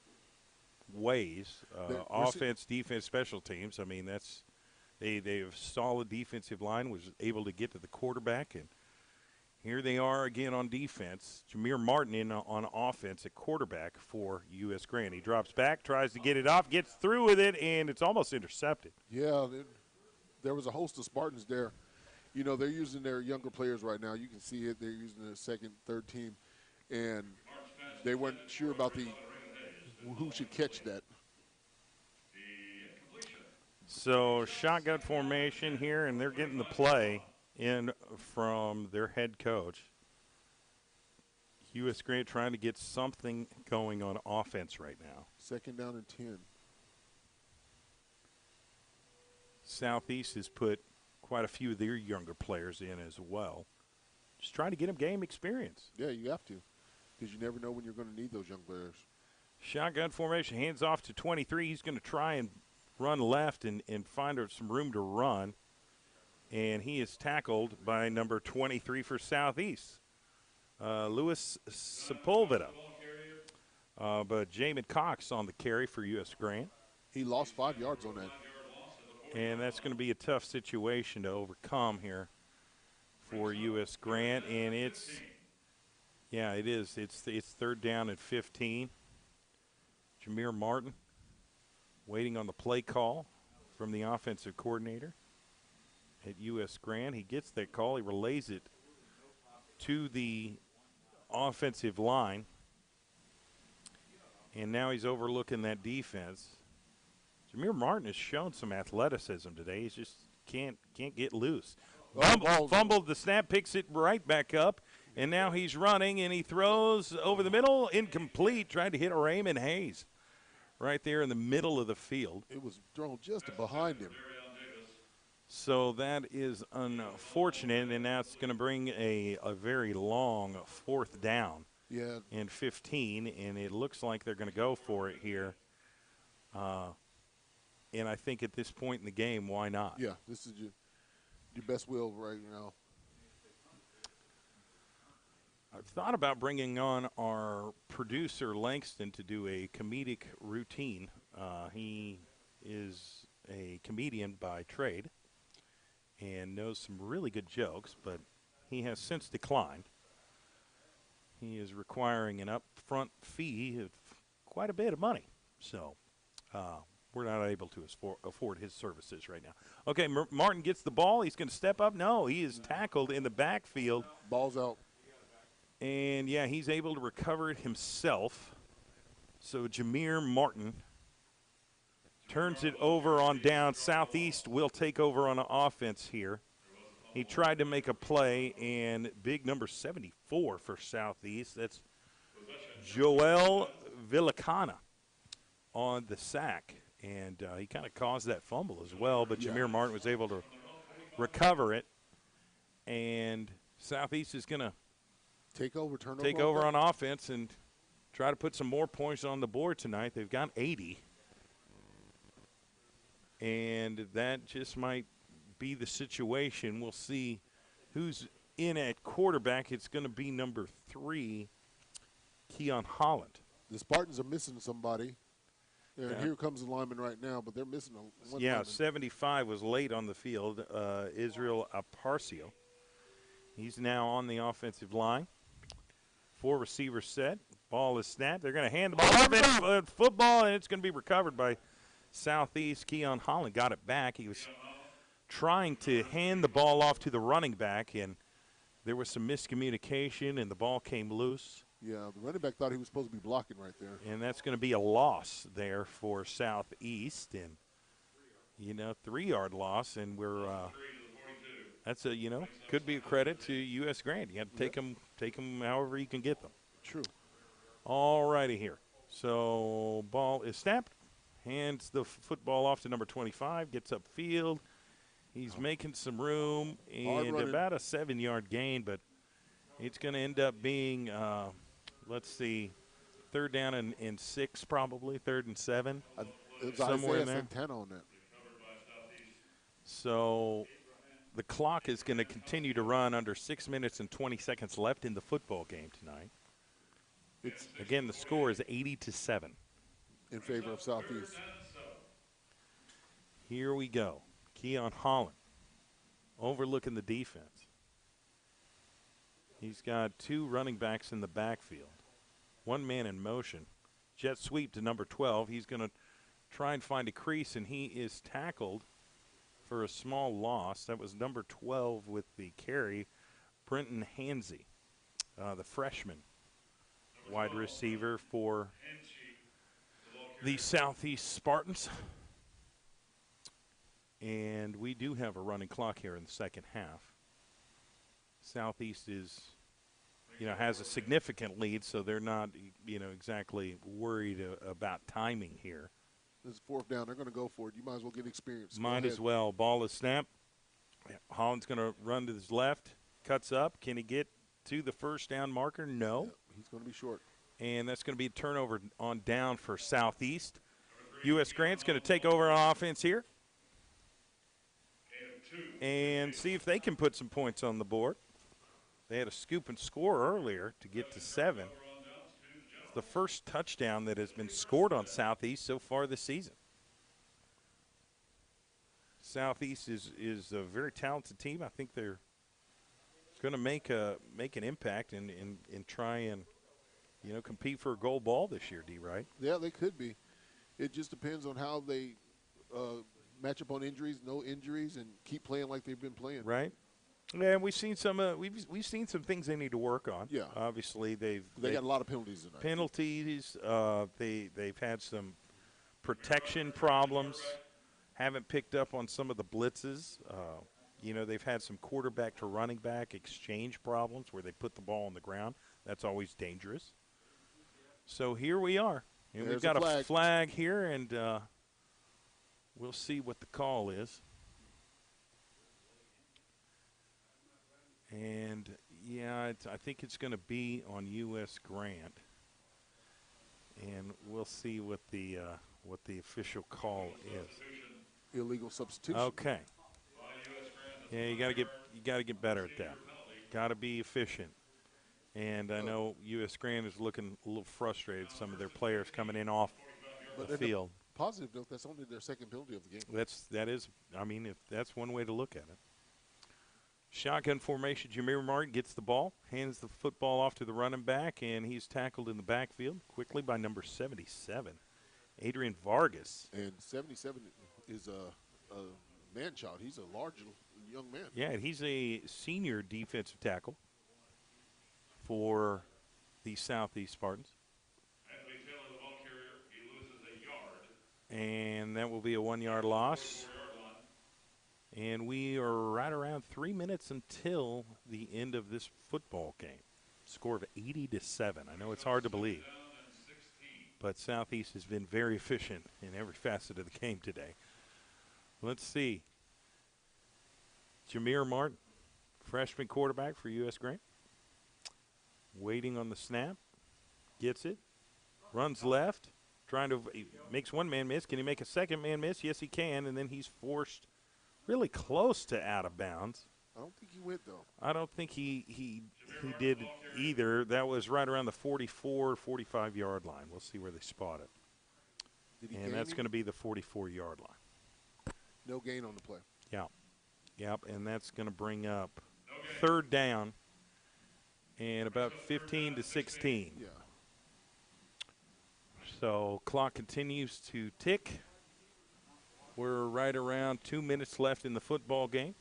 ways. Offense, defense, special teams. I mean, they have a solid defensive line, was able to get to the quarterback, and here they are again on defense. Jameer Martin in on offense at quarterback for U.S. Grant. He drops back, tries to get it off, gets through with it, and it's almost intercepted. Yeah, there was a host of Spartans there. They're using their younger players right now. You can see it. They're using their second, third team, and they weren't sure about who should catch that. So shotgun formation here, and they're getting the play in from their head coach. U.S. Grant trying to get something going on offense right now. Second down and 10. Southeast has put quite a few of their younger players in as well. Just trying to get them game experience. Yeah, you have to, because you never know when you're going to need those young players. Shotgun formation, hands off to 23. He's going to try and run left and find some room to run. And he is tackled by number 23 for Southeast, Louis Sepulveda. But Jamin Cox on the carry for U.S. Grant. He lost 5 yards on that. And that's going to be a tough situation to overcome here for U.S. Grant. And it is. It's third down at 15. Jameer Martin waiting on the play call from the offensive coordinator at U.S. Grant. He gets that call. He relays it to the offensive line. And now he's overlooking that defense. Jameer Martin has shown some athleticism today. He just can't get loose. Fumbled the snap, picks it right back up, and now he's running, and he throws over the middle, incomplete, trying to hit Raymond Hayes right there in the middle of the field. It was thrown just behind him. So that is unfortunate, and that's going to bring a very long fourth down. Yeah. In 15, and it looks like they're going to go for it here. And I think at this point in the game, why not? Yeah, this is your best will right now. I've thought about bringing on our producer, Langston, to do a comedic routine. He is a comedian by trade and knows some really good jokes, but he has since declined. He is requiring an upfront fee of quite a bit of money. So we're not able to afford his services right now. Okay, Martin gets the ball. He's going to step up. No, he is tackled in the backfield. Ball's out. And, yeah, he's able to recover it himself. So Jameer Martin turns it over on down. Southeast will take over on offense here. He tried to make a play, and big number 74 for Southeast. That's Joel Villacana on the sack. And he kind of caused that fumble as well, but Jameer Martin was able to recover it. And Southeast is going to take over on offense and try to put some more points on the board tonight. They've got 80. And that just might be the situation. We'll see who's in at quarterback. It's going to be number 3, Keon Holland. The Spartans are missing somebody. And here comes the lineman right now, but they're missing one lineman. 75 was late on the field, Israel Aparcio. He's now on the offensive line. 4 receivers set. Ball is snapped. They're going to hand the ball off football, and it's going to be recovered by Southeast. Keon Holland got it back. He was trying to hand the ball off to the running back, and there was some miscommunication, and the ball came loose. Yeah, the running back thought he was supposed to be blocking right there. And that's going to be a loss there for Southeast, and, 3-yard loss, and we're that's could be a credit to U.S. Grant. You have to take them however you can get them. True. All righty here. So ball is snapped. Hands the football off to number 25. Gets upfield. He's making some room, and about a 7-yard gain, but it's going to end up being, let's see, third down and 6 probably, 3rd and 7. Somewhere in there. 10 on that. So the clock is going to continue to run under 6 minutes and 20 seconds left in the football game tonight. Again, the score is 80-7. In favor of Southeast. Here we go. Keon Holland overlooking the defense. He's got 2 running backs in the backfield. 1 man in motion. Jet sweep to number 12. He's going to try and find a crease, and he is tackled for a small loss. That was number 12 with the carry, Brenton Hansey, the freshman wide receiver for the Southeast Spartans. And we do have a running clock here in the second half. Southeast is, has a significant lead, so they're not, exactly worried about timing here. This is fourth down. They're going to go for it. You might as well get experience. Go Might ahead. as well. Ball is snapped. Holland's going to run to his left. Cuts up. Can he get to the first down marker? No. Yeah, he's going to be short. And that's going to be a turnover on down for Southeast. U.S. Grant's going to take over on offense here and see if they can put some points on the board. They had a scoop and score earlier to get to 7. It's the first touchdown that has been scored on Southeast so far this season. Southeast is a very talented team. I think they're going to make an impact and try and compete for a gold ball this year. D, right? Yeah, they could be. It just depends on how they match up on injuries, no injuries, and keep playing like they've been playing. Right. Yeah, we've seen some we've seen some things they need to work on. Yeah. Obviously They got a lot of penalties tonight. Penalties. They've had some protection problems. Haven't picked up on some of the blitzes. They've had some quarterback to running back exchange problems where they put the ball on the ground. That's always dangerous. So here we are. And we've got a flag here, and we'll see what the call is. And, yeah, I think it's going to be on U.S. Grant. And we'll see what the official call is. Illegal substitution. Okay. Yeah, you got to get better at that. Got to be efficient. And I know U.S. Grant is looking a little frustrated. Some of their players coming in off the field. Positive note, that's only their second penalty of the game. That's one way to look at it. Shotgun formation. Jameer Martin gets the ball, hands the football off to the running back, and he's tackled in the backfield quickly by number 77, Adrian Vargas. And 77 is a man-child. He's a large young man. Yeah, and he's a senior defensive tackle for the Southeast Spartans. Anthony Taylor, the ball carrier, he loses a yard. And that will be a 1-yard loss. And we are right around 3 minutes until the end of this football game. Score of 80-7. I know it's hard to believe, but Southeast has been very efficient in every facet of the game today. Let's see. Jameer Martin, freshman quarterback for U.S. Grant. Waiting on the snap. Gets it. Runs left. Makes one man miss. Can he make a second man miss? Yes, he can. And then he's forced really close to out of bounds. I don't think he went, though. I don't think he did either. That was right around the 44, 45-yard line. We'll see where they spot it. And that's going to be the 44-yard line. No gain on the play. Yeah. Yep, and that's going to bring up third down and about 15 to 16. Yeah. So clock continues to tick. We're right around 2 minutes left in the football game.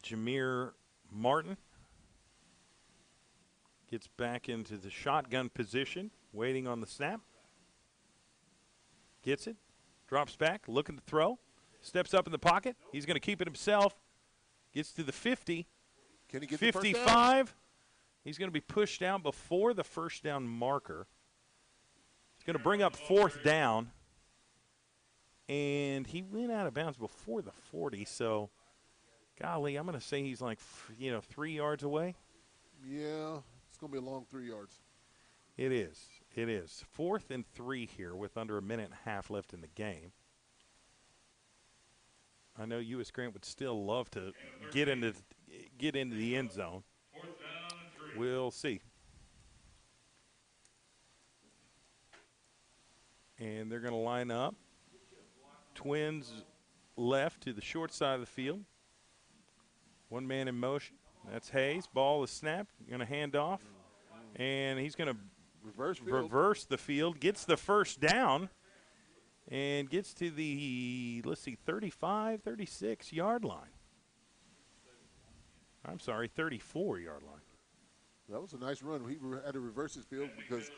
Jameer Martin gets back into the shotgun position, waiting on the snap. Gets it, drops back, looking to throw, steps up in the pocket. He's going to keep it himself. Gets to the 50. Can he get 55. the first down? He's going to be pushed down before the first down marker. He's going to bring up fourth down. And he went out of bounds before the 40, so, golly, I'm going to say he's like, 3 yards away. Yeah, it's going to be a long 3 yards. It is. It is. 4th and 3 here with under a minute and a half left in the game. I know U.S. Grant would still love to get into the end zone. We'll see. And they're going to line up. Twins left to the short side of the field. One man in motion. That's Hayes. Ball is snapped. Going to hand off. And he's going to reverse the field. Gets the first down. And gets to the, 35, 36-yard line. I'm sorry, 34-yard line. That was a nice run. He had to reverse his field because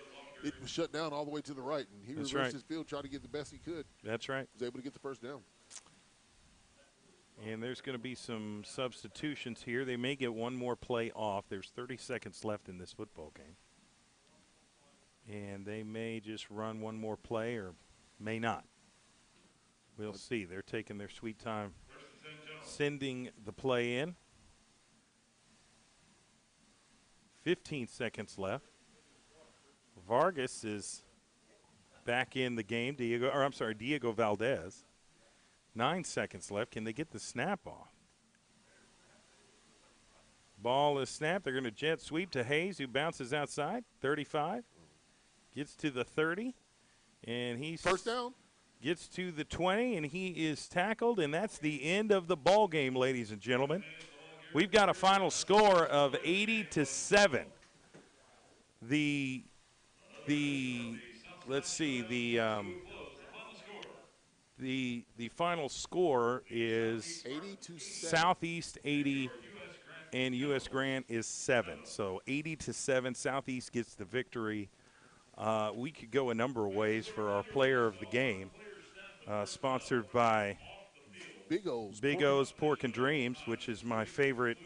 it was shut down all the way to the right. And he reversed his field, tried to get the best he could. That's right. Was able to get the first down. And there's going to be some substitutions here. They may get one more play off. There's 30 seconds left in this football game. And they may just run one more play or may not. We'll see. They're taking their sweet time sending the play in. 15 seconds left. Vargas is back in the game. Diego Valdez. 9 seconds left. Can they get the snap off? Ball is snapped. They're going to jet sweep to Hayes, who bounces outside. 35. Gets to the 30. And he's First down. Gets to the 20, and he is tackled, and that's the end of the ball game, ladies and gentlemen. We've got a final score of 80-7. The final score is 80-7. Southeast 80 and U.S. Grant is 7. So 80-7, Southeast gets the victory. We could go a number of ways for our player of the game. Sponsored by Big O's Pork and Dreams, which is my favorite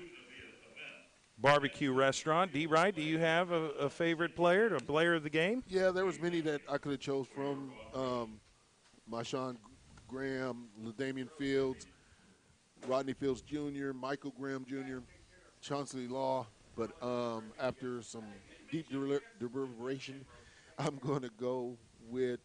barbecue restaurant. D. Wright, do you have a favorite player, a player of the game? Yeah, there was many that I could have chose from. Marshawn Graham, LaDamian Fields, Rodney Fields Jr., Michael Graham Jr., Chauncey Law. But after some deep deliberation, I'm going to go with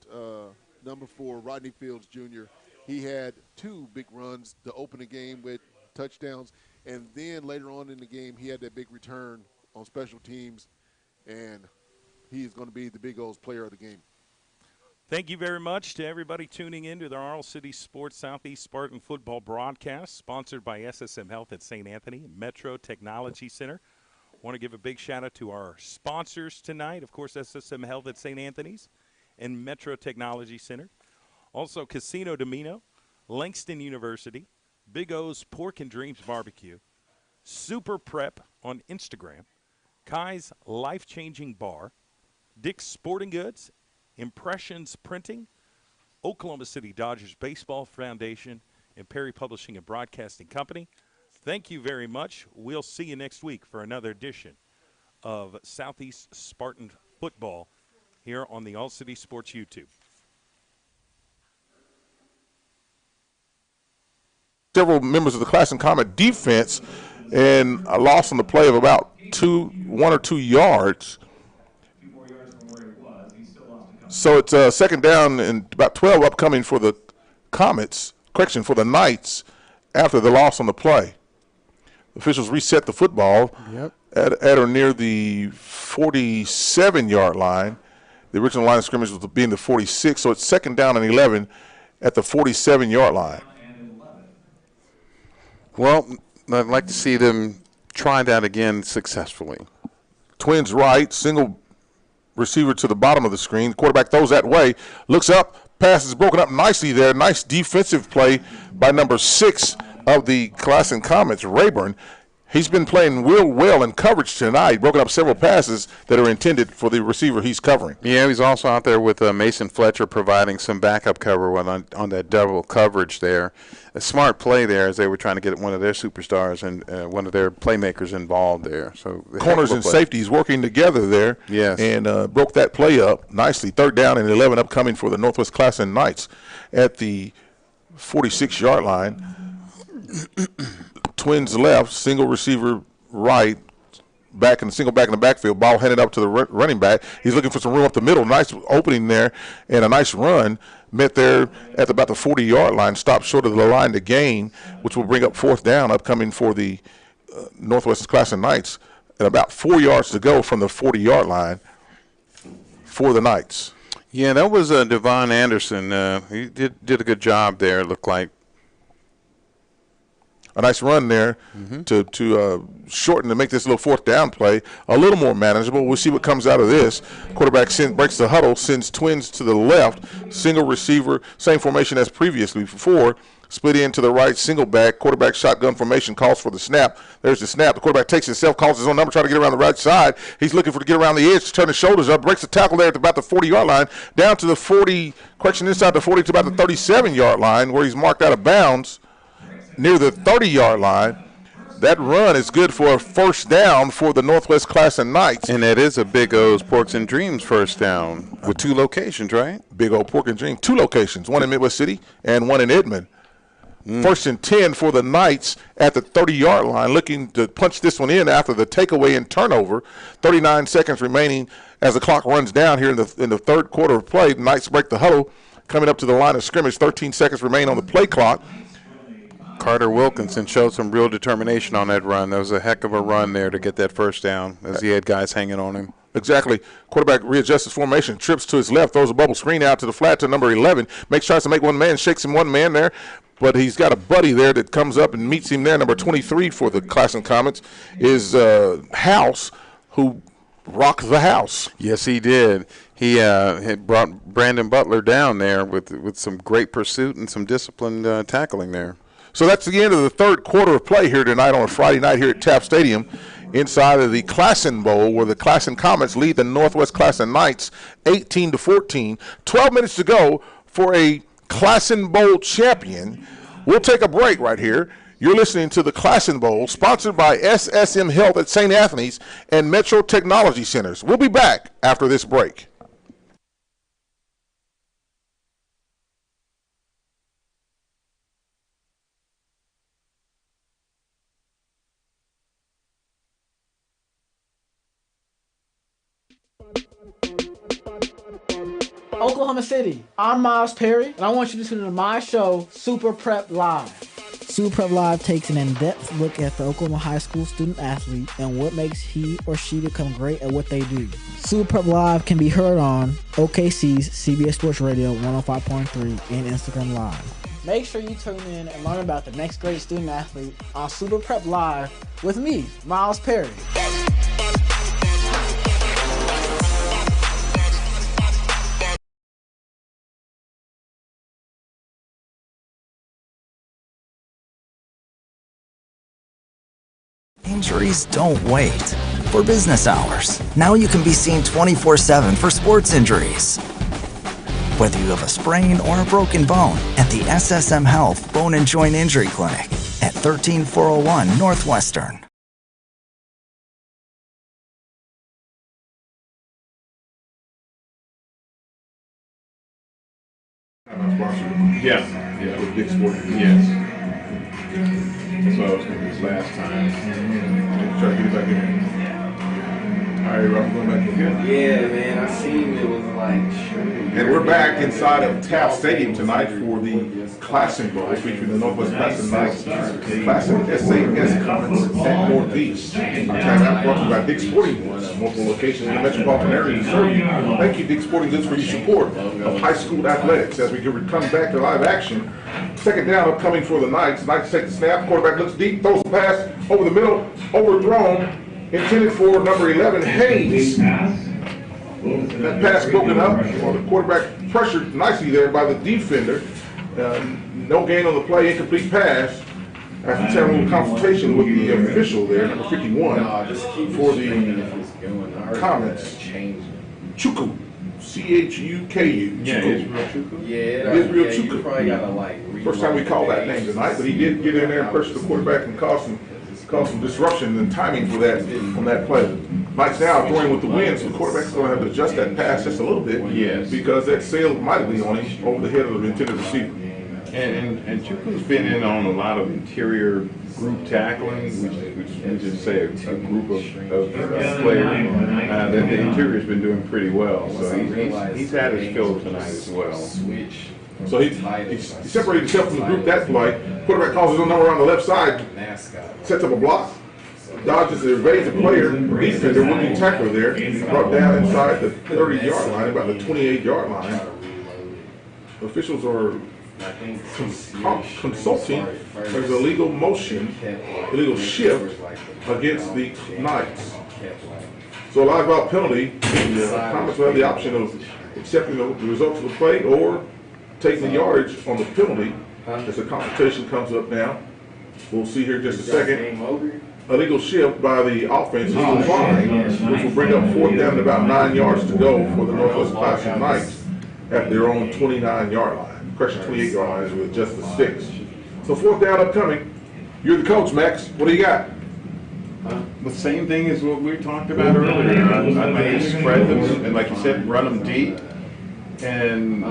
number 4, Rodney Fields Jr. He had 2 big runs to open the game with touchdowns, and then later on in the game, he had that big return on special teams, and he is going to be the Big O's player of the game. Thank you very much to everybody tuning in to the Arl City Sports Southeast Spartan Football broadcast, sponsored by SSM Health at St. Anthony Metro Technology Center. Want to give a big shout-out to our sponsors tonight, of course, SSM Health at St. Anthony's and Metro Technology Center. Also, Casino Domino, Langston University, Big O's Pork and Dreams Barbecue, Super Prep on Instagram, Kai's Life-Changing Bar, Dick's Sporting Goods, Impressions Printing, Oklahoma City Dodgers Baseball Foundation, and Perry Publishing and Broadcasting Company. Thank you very much. We'll see you next week for another edition of Southeast Spartan Football here on the All City Sports YouTube. Several members of the Class and Comet defense, and a loss on the play of about 1 or 2 yards. So it's second down and about 12 upcoming for the Comets, for the Knights, after the loss on the play. Officials reset the football at or near the 47-yard line. The original line of scrimmage was being the 46, so it's second down and 11 at the 47-yard line. Well, I'd like to see them try that again successfully. Twins right, single receiver to the bottom of the screen. The quarterback throws that way, looks up, pass is broken up nicely there. Nice defensive play by number 6 of the Class and Comets, Rayburn. He's been playing real well in coverage tonight, broken up several passes that are intended for the receiver he's covering. Yeah, he's also out there with Mason Fletcher providing some backup cover on that double coverage there. A smart play there as they were trying to get one of their superstars and one of their playmakers involved there. So corners and safeties working together there. Yes. And broke that play up nicely. Third down and 11 upcoming for the Northwest Class and Knights at the 46-yard line. Twins left, single receiver right, single back in the backfield. Ball handed up to the running back. He's looking for some room up the middle. Nice opening there and a nice run. Met there at about the 40-yard line. Stopped short of the line to gain, which will bring up fourth down upcoming for the Northwest Class and Knights at about 4 yards to go from the 40-yard line for the Knights. Yeah, that was Devon Anderson. He did a good job there, it looked like. A nice run there to shorten to make this little fourth down play a little more manageable. We'll see what comes out of this. Quarterback breaks the huddle, sends Twins to the left. Single receiver, same formation as previously before. Split in to the right, single back. Quarterback shotgun formation, calls for the snap. There's the snap. The quarterback takes himself, calls his own number, trying to get around the right side. He's looking to get around the edge, turn his shoulders up, breaks the tackle there at about the 40-yard line, down to the 40, inside the 40 to about the 37-yard line, where he's marked out of bounds near the 30-yard line. That run is good for a first down for the Northwest Classen Knights. And that is a Big O's Porks and Dreams first down with 2 locations, right? Big O Pork and Dream, 2 locations, one in Midwest City and one in Edmond. First and 10 for the Knights at the 30-yard line, looking to punch this one in after the takeaway and turnover. 39 seconds remaining as the clock runs down here in the third quarter of play. The Knights break the huddle, coming up to the line of scrimmage. 13 seconds remain on the play clock. Carter Wilkinson showed some real determination on that run. That was a heck of a run there to get that first down as he had guys hanging on him. Exactly. Quarterback readjusts his formation, trips to his left, throws a bubble screen out to the flat to number 11, tries to make one man, shakes him one man there, but he's got a buddy there that comes up and meets him there. Number 23 for the Classen Comets is House, who rocked the house. Yes, he did. He had brought Brandon Butler down there with some great pursuit and some disciplined tackling there. So that's the end of the third quarter of play here tonight on a Friday night here at Taft Stadium inside of the Classen Bowl, where the Classen Comets lead the Northwest Classen Knights 18-14. 12 minutes to go for a Classen Bowl champion. We'll take a break right here. You're listening to the Classen Bowl, sponsored by SSM Health at St. Anthony's and Metro Technology Centers. We'll be back after this break. Oklahoma City, I'm Miles Perry, and I want you to tune in to my show, Super Prep Live. Super Prep Live takes an in-depth look at the Oklahoma high school student athlete and what makes he or she become great at what they do. Super Prep Live can be heard on OKC's CBS Sports Radio 105.3 and Instagram Live. Make sure you tune in and learn about the next great student athlete on Super Prep Live with me, Miles Perry. Injuries don't wait. For business hours, now you can be seen 24/7 for sports injuries. Whether you have a sprain or a broken bone, at the SSM Health Bone and Joint Injury Clinic at 13401 Northwestern. Yeah. With Dick's Sporting. Yes. That's what I was going to do last time. Try to get it back in there. All right, Rob, going back in here. Yeah, man, I seen it was like. And we're back inside of Taft Stadium tonight for the Classen Bowl, featuring the Northwest Classen Knights, Classen SAS Comets at Northeast. Our timeout brought to you by Dick's Sporting Goods, multiple locations in the metropolitan area to serve you. Thank you, Dick's Sporting Goods, for your support of high school athletics. As we come back to live action, second down upcoming for the Knights. Knights take the snap, quarterback looks deep, throws the pass over the middle, overthrown, intended for number 11, Hayes. That pass broken up, or the quarterback pressured nicely there by the defender. No gain on the play, incomplete pass. After having a little consultation with the official there, number 51, for the Comets, Chukwu, C-H-U-K-U. Yeah, Israel Chukwu. Yeah, Israel you Chukwu. probably gotta like. First time we called that name tonight, but he did get in there and pressure the quarterback and cause some disruption and timing for that on that play. Mike's now throwing with the wind, so the quarterback's going to have to adjust that pass just a little bit. Yes. Because that sailed mightily on him over the head of the intended receiver. And Chukwu's been in on a lot of interior group tackling, which we just say a group of players that the interior's been doing pretty well. So he's had his fill tonight as well. So he separated himself from the group that play. Quarterback calls his own number on the left side, sets up a block, dodges the evades the player, defender, rookie tackler there, brought down inside the 30-yard line, about the 28-yard line. Officials are consulting. There's a legal motion, illegal shift against the Knights. So a live out penalty, the Comets will have the option of accepting the results of the play or taking the yardage on the penalty as the consultation comes up now. We'll see here in just a second. A legal shift by the offense, legal fine, which will bring up 4th down to about 9 yards to go for the Northwest Classen Knights at their own 29-yard line. Correction, 28-yard line as we adjust the sticks. So 4th down upcoming. You're the coach, Max. What do you got? The same thing as what we talked about earlier. I think spread them, and like you said, run them deep. And